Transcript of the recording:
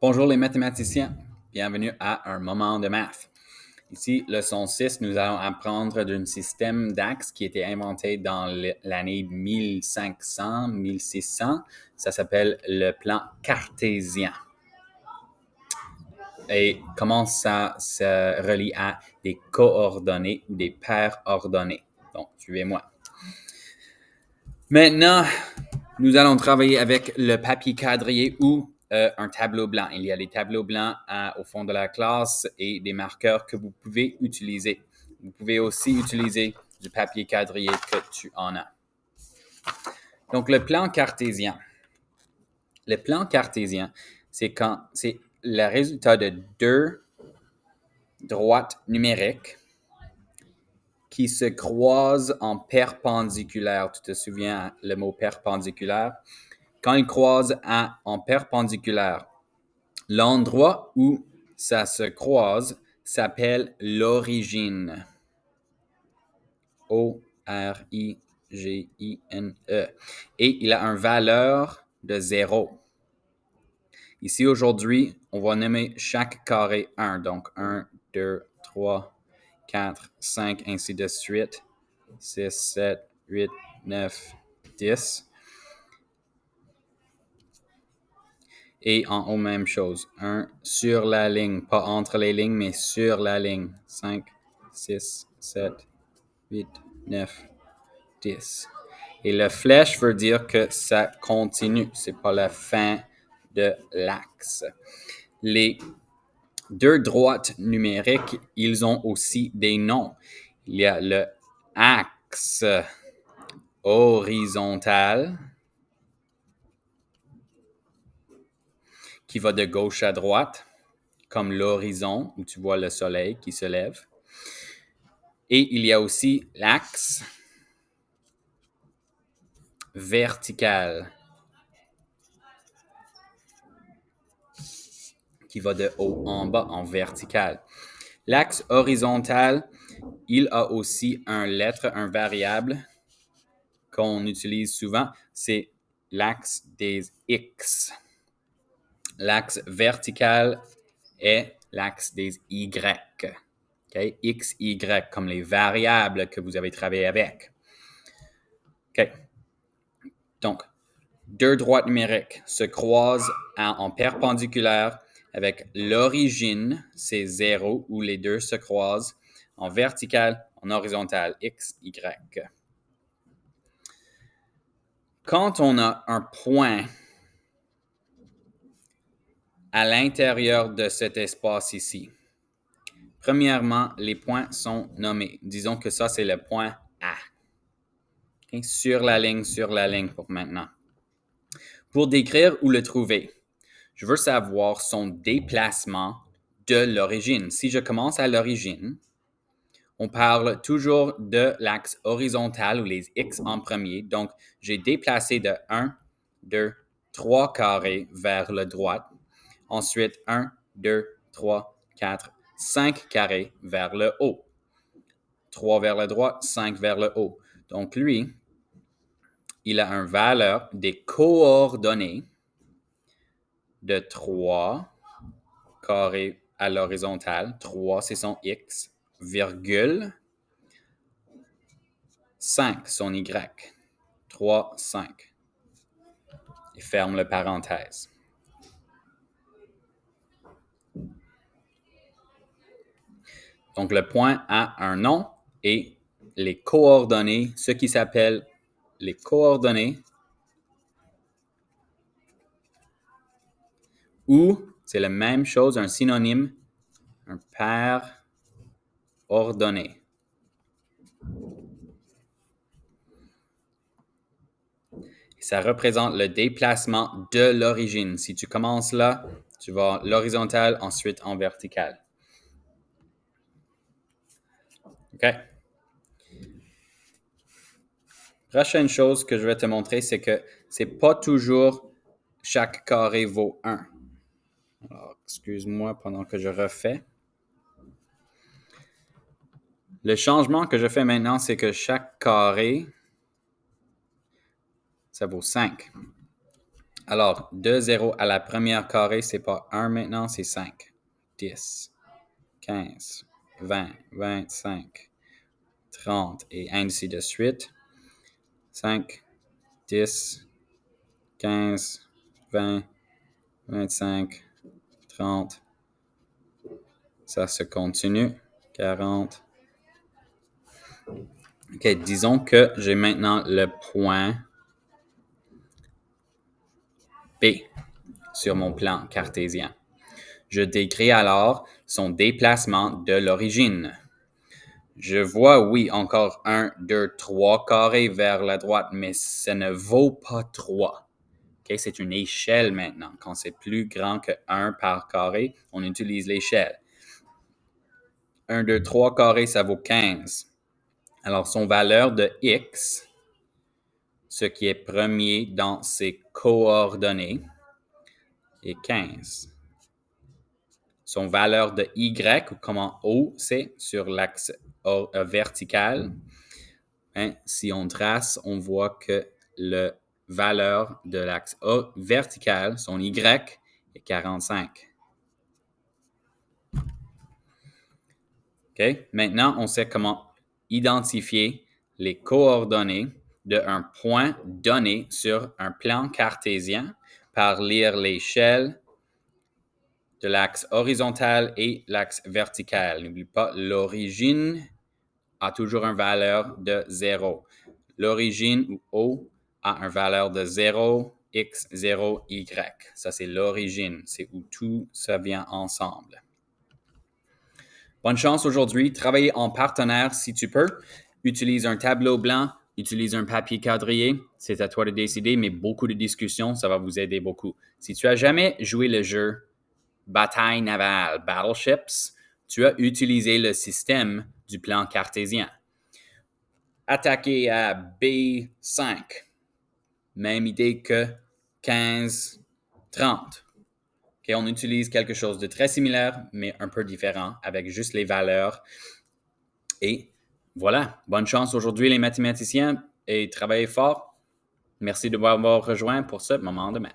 Bonjour les mathématiciens, bienvenue à un moment de maths. Ici, leçon 6, nous allons apprendre d'un système d'axes qui a été inventé dans l'année 1500-1600. Ça s'appelle le plan cartésien. Et comment ça se relie à des coordonnées ou des paires ordonnées. Donc, suivez-moi. Maintenant, nous allons travailler avec le papier quadrillé ou un tableau blanc. Il y a des tableaux blancs au fond de la classe et des marqueurs que vous pouvez utiliser. Vous pouvez aussi utiliser du papier quadrillé que tu en as. Donc, le plan cartésien. Le plan cartésien, c'est le résultat de deux droites numériques qui se croisent en perpendiculaire. Tu te souviens le mot perpendiculaire? Quand ils croisent en perpendiculaire, l'endroit où ça se croise s'appelle l'origine. O-R-I-G-I-N-E. Et il a une valeur de 0. Ici, aujourd'hui, on va nommer chaque carré 1. Donc, 1, 2, 3, 4, 5, ainsi de suite. 6, 7, 8, 9, 10. Et en haut, même chose. 1 sur la ligne, pas entre les lignes, mais sur la ligne. 5, 6, 7, 8, 9, 10. Et la flèche veut dire que ça continue. C'est pas la fin de l'axe. Les deux droites numériques, ils ont aussi des noms. Il y a le axe horizontal qui va de gauche à droite, comme l'horizon où tu vois le soleil qui se lève. Et il y a aussi l'axe vertical qui va de haut en bas en vertical. L'axe horizontal, il a aussi un variable qu'on utilise souvent, c'est l'axe des X. L'axe vertical est l'axe des Y. Okay? X, Y, comme les variables que vous avez travaillé avec. OK. Donc, deux droites numériques se croisent en perpendiculaire avec l'origine, c'est 0, où les deux se croisent en vertical, en horizontal, X, Y. Quand on a un point à l'intérieur de cet espace ici, premièrement, les points sont nommés. Disons que ça, c'est le point A. Okay? Sur la ligne pour maintenant. Pour décrire ou le trouver, je veux savoir son déplacement de l'origine. Si je commence à l'origine, on parle toujours de l'axe horizontal ou les X en premier. Donc, j'ai déplacé de 1, 2, 3 carrés vers la droite. Ensuite, 1, 2, 3, 4, 5 carrés vers le haut. 3 vers la droite, 5 vers le haut. Donc, lui, il a une valeur des coordonnées de 3 carrés à l'horizontale. 3, c'est son X, virgule 5, son Y. 3, 5. Et ferme la parenthèse. Donc, le point a un nom et les coordonnées, ce qui s'appelle les coordonnées, ou c'est la même chose, un synonyme, un paire ordonnée. Ça représente le déplacement de l'origine. Si tu commences là, tu vas l'horizontale, ensuite en vertical. OK? Prochaine chose que je vais te montrer, c'est que c'est pas toujours chaque carré vaut 1. Alors, excuse-moi pendant que je refais. Le changement que je fais maintenant, c'est que chaque carré, ça vaut 5. Alors, 2 zéros à la première carré, c'est pas 1 maintenant, c'est 5. 10, 15, 20, 25, 30 et ainsi de suite. 5, 10, 15, 20, 25, 30. Ça se continue. 40. OK, disons que j'ai maintenant le point B sur mon plan cartésien. Je décris alors son déplacement de l'origine. Je vois, oui, encore 1, 2, 3 carrés vers la droite, mais ça ne vaut pas 3. Okay? C'est une échelle maintenant. Quand c'est plus grand que 1 par carré, on utilise l'échelle. 1, 2, 3 carrés, ça vaut 15. Alors, son valeur de x, ce qui est premier dans ses coordonnées, est 15. Son valeur de y, ou comment O, c'est sur l'axe vertical. Hein, si on trace, on voit que la valeur de l'axe vertical, son y, est 45. OK? Maintenant, on sait comment identifier les coordonnées d'un point donné sur un plan cartésien par lire l'échelle de l'axe horizontal et l'axe vertical. N'oublie pas, l'origine a toujours une valeur de 0. L'origine ou O a une valeur de 0, x, 0, y. Ça, c'est l'origine. C'est où tout ça vient ensemble. Bonne chance aujourd'hui. Travaillez en partenaire si tu peux. Utilise un tableau blanc, utilise un papier quadrillé. C'est à toi de décider, mais beaucoup de discussions, ça va vous aider beaucoup. Si tu as jamais joué le jeu Bataille navale, Battleships, tu as utilisé le système du plan cartésien. Attaquer à B5. Même idée que 15, 30. Okay, on utilise quelque chose de très similaire, mais un peu différent, avec juste les valeurs. Et voilà, bonne chance aujourd'hui les mathématiciens et travaillez fort. Merci de m'avoir rejoint pour ce moment de maths.